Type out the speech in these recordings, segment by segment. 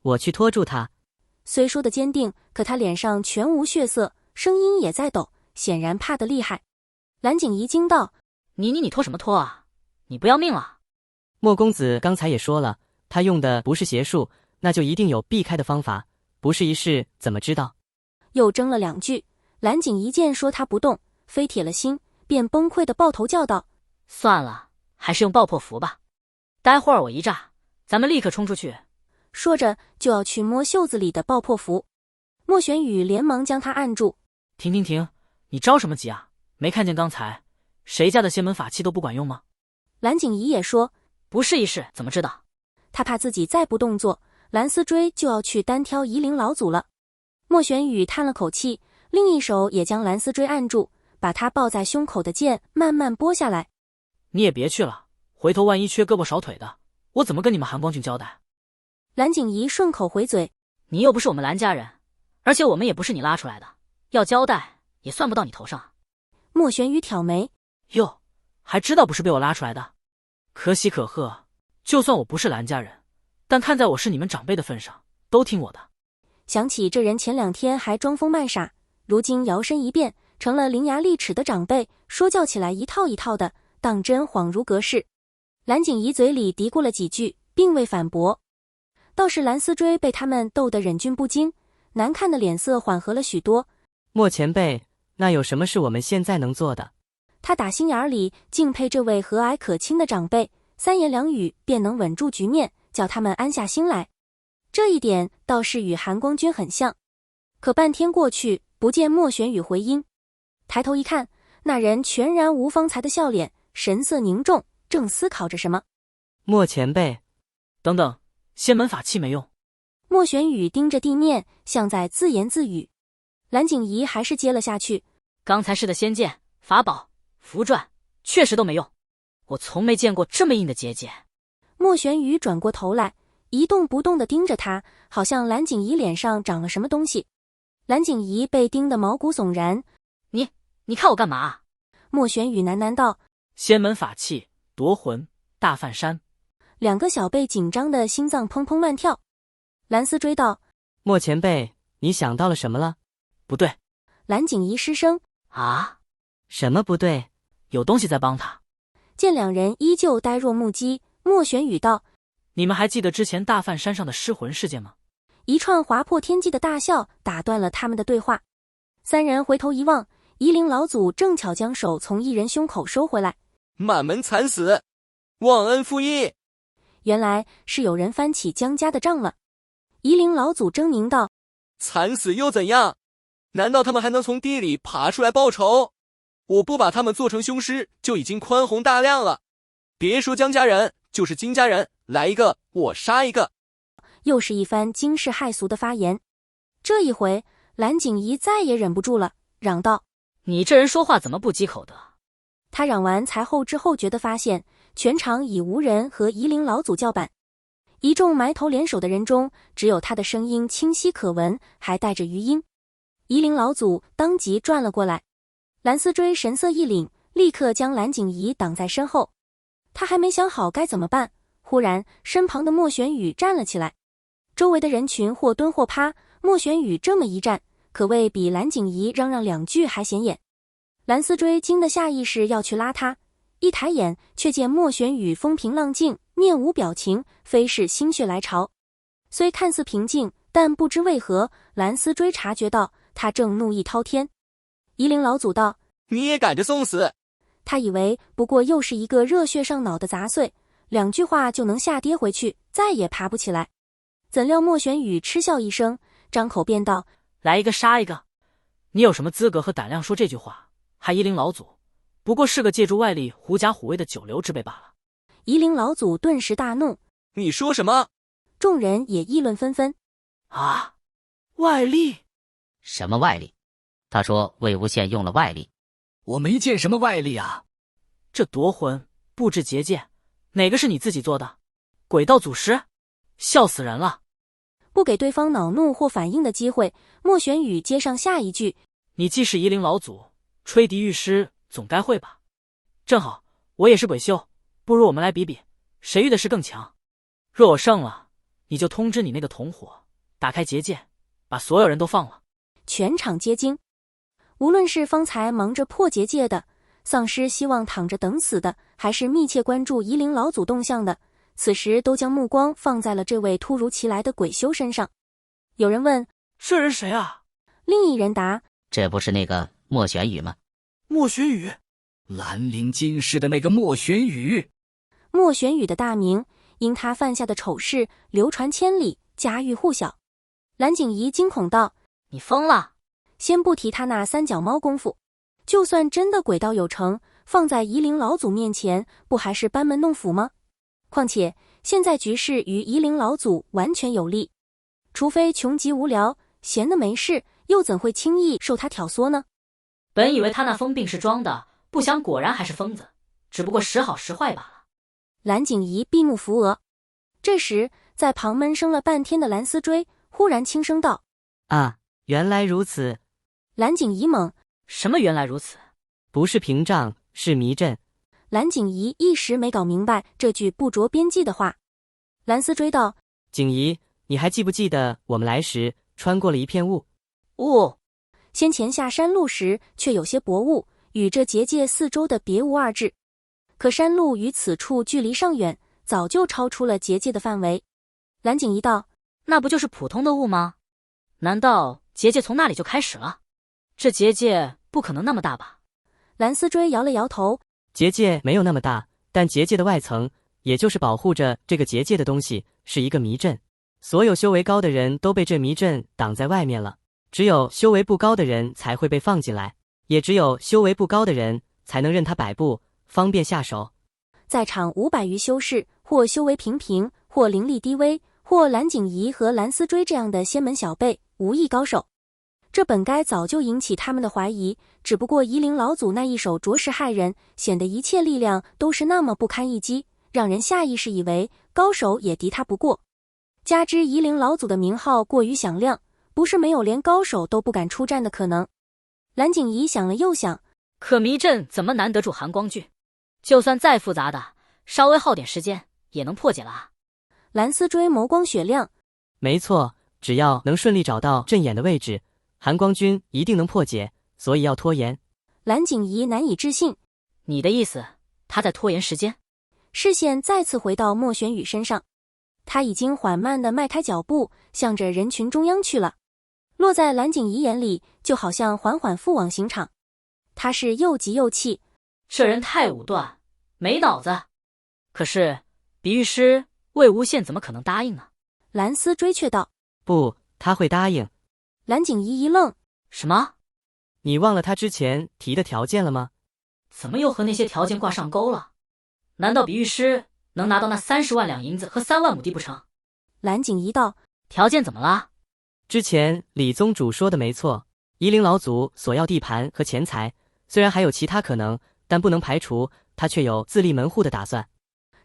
我去拖住他。虽说的坚定，可他脸上全无血色，声音也在抖，显然怕得厉害。蓝景怡惊道：你拖什么拖啊？你不要命了？莫公子刚才也说了，他用的不是邪术，那就一定有避开的方法，不试一试怎么知道？又争了2句，蓝景怡见说他不动，非铁了心，便崩溃的抱头叫道：算了，还是用爆破符吧。待会儿我一炸，咱们立刻冲出去。说着就要去摸袖子里的爆破符。莫玄羽连忙将他按住。停，你着什么急啊？没看见刚才谁家的仙门法器都不管用吗？蓝景怡也说：不试一试怎么知道？他怕自己再不动作，蓝思追就要去单挑夷陵老祖了。莫玄羽叹了口气，另一手也将蓝思追按住，把他抱在胸口的剑慢慢拨下来。你也别去了，回头万一缺胳膊少腿的，我怎么跟你们寒光郡交代？蓝景怡顺口回嘴：你又不是我们蓝家人，而且我们也不是你拉出来的，要交代也算不到你头上。莫玄羽挑眉：哟，还知道不是被我拉出来的？可喜可贺，就算我不是蓝家人，但看在我是你们长辈的份上，都听我的。想起这人前2天还装疯卖傻，如今摇身一变成了伶牙俐齿的长辈，说教起来一套一套的，当真恍如隔世。蓝景怡嘴里嘀咕了几句，并未反驳。倒是蓝思追被他们逗得忍俊不禁，难看的脸色缓和了许多。莫前辈，那有什么是我们现在能做的？他打心眼里敬佩这位和蔼可亲的长辈，3言2语便能稳住局面，叫他们安下心来。这一点倒是与寒光君很像。可半天过去，不见莫玄羽回音。抬头一看，那人全然无方才的笑脸，神色凝重，正思考着什么。莫前辈，等等，仙门法器没用。莫玄羽盯着地面，像在自言自语。蓝景怡还是接了下去：刚才试的仙剑、法宝、符篆确实都没用，我从没见过这么硬的结界。莫玄羽转过头来，一动不动地盯着他，好像蓝景怡脸上长了什么东西。蓝景怡被盯得毛骨悚然。你看我干嘛？莫玄羽喃喃道：仙门法器、夺魂、大梵山。2个小辈紧张的心脏砰砰乱跳。蓝思追道：莫前辈，你想到了什么了？不对。蓝景怡失声：啊？什么不对？有东西在帮他。见2人依旧呆若木鸡，莫玄羽道：你们还记得之前大梵山上的失魂事件吗？一串划破天际的大笑打断了他们的对话。3人回头一望，夷陵老祖正巧将手从一人胸口收回来。满门惨死，忘恩负义。原来是有人翻起江家的账了。夷陵老祖狰狞道：惨死又怎样？难道他们还能从地里爬出来报仇？我不把他们做成凶尸就已经宽宏大量了。别说江家人，就是金家人，来一个我杀一个。又是一番惊世骇俗的发言。这一回蓝景怡再也忍不住了，嚷道：你这人说话怎么不积口德？他嚷完才后知后觉地发现全场已无人和夷陵老祖叫板。一众埋头联手的人中，只有他的声音清晰可闻，还带着余音。夷陵老祖当即转了过来。蓝思追神色一凛，立刻将蓝景怡挡在身后。他还没想好该怎么办，忽然身旁的莫玄羽站了起来。周围的人群或蹲或趴，莫玄羽这么一站，可谓比蓝景怡嚷嚷2句还显眼。蓝思追惊得下意识要去拉他，一抬眼却见莫玄羽风平浪静，面无表情，非是心血来潮。虽看似平静，但不知为何，蓝思追察觉到他正怒意滔天。夷陵老祖道：你也赶着送死？他以为不过又是一个热血上脑的杂碎，2句话就能下跌回去，再也爬不起来。怎料莫玄羽嗤笑一声，张口便道：来一个杀一个。你有什么资格和胆量说这句话？还夷陵老祖不过是个借助外力狐假虎威的九流之辈罢了。夷陵老祖顿时大怒：你说什么？众人也议论纷纷。啊，外力？什么外力？他说魏无羡用了外力。我没见什么外力啊。这夺魂布置结界，哪个是你自己做的？鬼道祖师？笑死人了。不给对方恼怒或反应的机会，莫玄羽接上下一句：你既是夷陵老祖，吹笛御诗总该会吧？正好我也是鬼修，不如我们来比比谁遇的是更强。若我胜了，你就通知你那个同伙，打开结界，把所有人都放了。全场皆惊，无论是方才忙着破结界的，丧尸希望躺着等死的，还是密切关注夷陵老祖动向的，此时都将目光放在了这位突如其来的鬼修身上。有人问：这人谁啊？另一人答：这不是那个莫玄羽吗？莫玄羽，兰陵金氏的那个莫玄羽。莫玄羽的大名因他犯下的丑事流传千里，家喻户晓。蓝景怡惊恐道：你疯了！先不提他那三脚猫功夫，就算真的鬼道有成，放在夷陵老祖面前，不还是班门弄斧吗？况且现在局势与夷陵老祖完全有利，除非穷极无聊，闲得没事，又怎会轻易受他挑唆呢？本以为他那疯病是装的，不想果然还是疯子，只不过时好时坏罢了。蓝景怡闭目扶额。这时，在旁闷声了半天的蓝思追忽然轻声道：啊，原来如此。蓝景怡懵：什么原来如此？不是屏障，是迷阵。蓝景怡一时没搞明白这句不着边际的话。蓝思追道：景怡，你还记不记得我们来时穿过了一片雾？雾。先前下山路时却有些薄雾，与这结界四周的别无二致。可山路与此处距离尚远，早就超出了结界的范围。蓝景怡道：那不就是普通的雾吗？难道结界从那里就开始了？这结界不可能那么大吧？蓝思追摇了摇头：结界没有那么大，但结界的外层，也就是保护着这个结界的东西，是一个迷阵。所有修为高的人都被这迷阵挡在外面了，只有修为不高的人才会被放进来，也只有修为不高的人才能任他摆布，方便下手。在场500余修士，或修为平平，或灵力低微，或蓝景怡和蓝思追这样的仙门小辈，无一高手。这本该早就引起他们的怀疑，只不过夷陵老祖那一手着实骇人，显得一切力量都是那么不堪一击，让人下意识以为高手也敌他不过。加之夷陵老祖的名号过于响亮，不是没有连高手都不敢出战的可能。蓝景怡想了又想，可迷阵怎么难得住寒光句？就算再复杂的，稍微耗点时间也能破解了啊！蓝思追眸光雪亮：没错，只要能顺利找到阵眼的位置，寒光君一定能破解，所以要拖延。蓝景怡难以置信：你的意思，他在拖延时间？视线再次回到莫玄羽身上，他已经缓慢地迈开脚步，向着人群中央去了。落在蓝景怡眼里，就好像缓缓赴往刑场。他是又急又气，这人太武断，没脑子。可是比喻师魏无羡怎么可能答应呢？蓝思追却道：不，他会答应。蓝景怡一愣：什么？你忘了他之前提的条件了吗？怎么又和那些条件挂上钩了？难道比喻师能拿到那30万两银子和3万亩地不成？蓝景怡道：条件怎么了？之前李宗主说的没错，夷陵老祖索要地盘和钱财，虽然还有其他可能，但不能排除他却有自立门户的打算。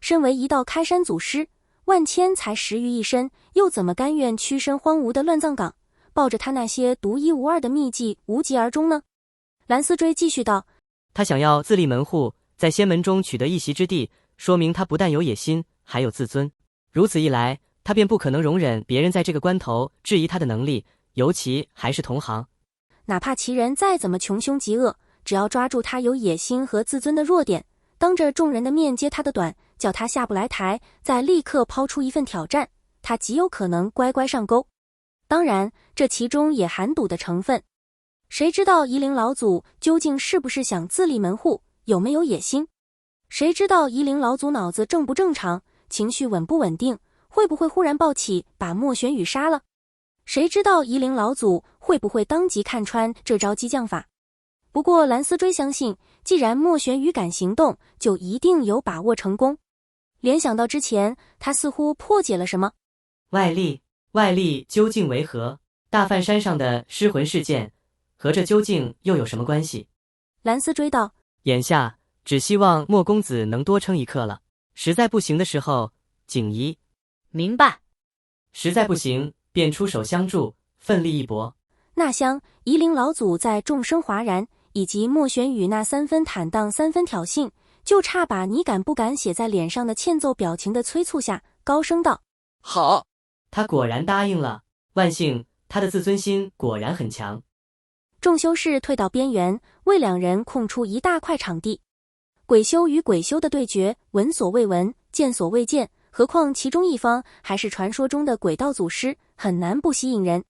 身为一道开山祖师，万千才10于一身，又怎么甘愿屈身荒芜的乱葬岗，抱着他那些独一无二的秘技无疾而终呢？蓝思追继续道：他想要自立门户，在仙门中取得一席之地，说明他不但有野心，还有自尊。如此一来，他便不可能容忍别人在这个关头质疑他的能力，尤其还是同行。哪怕其人再怎么穷凶极恶，只要抓住他有野心和自尊的弱点，当着众人的面揭他的短，叫他下不来台，再立刻抛出一份挑战，他极有可能乖乖上钩。当然，这其中也含赌的成分。谁知道夷陵老祖究竟是不是想自立门户，有没有野心？谁知道夷陵老祖脑子正不正常，情绪稳不稳定，会不会忽然暴起把莫玄羽杀了？谁知道夷陵老祖会不会当即看穿这招激将法？不过蓝思追相信，既然莫玄羽敢行动，就一定有把握成功。联想到之前，他似乎破解了什么。外力究竟为何？大梵山上的失魂事件和这究竟又有什么关系？蓝思追道：眼下只希望莫公子能多撑一刻了，实在不行的时候，景怡明白。实在不行便出手相助，奋力一搏。那厢夷陵老祖在众生哗然以及莫玄羽那3分坦荡3分挑衅，就差把你敢不敢写在脸上的欠揍表情的催促下，高声道：好。他果然答应了。万幸，他的自尊心果然很强。众修士退到边缘，为两人空出一大块场地。鬼修与鬼修的对决，闻所未闻，见所未见，何况其中一方还是传说中的鬼道祖师，很难不吸引人。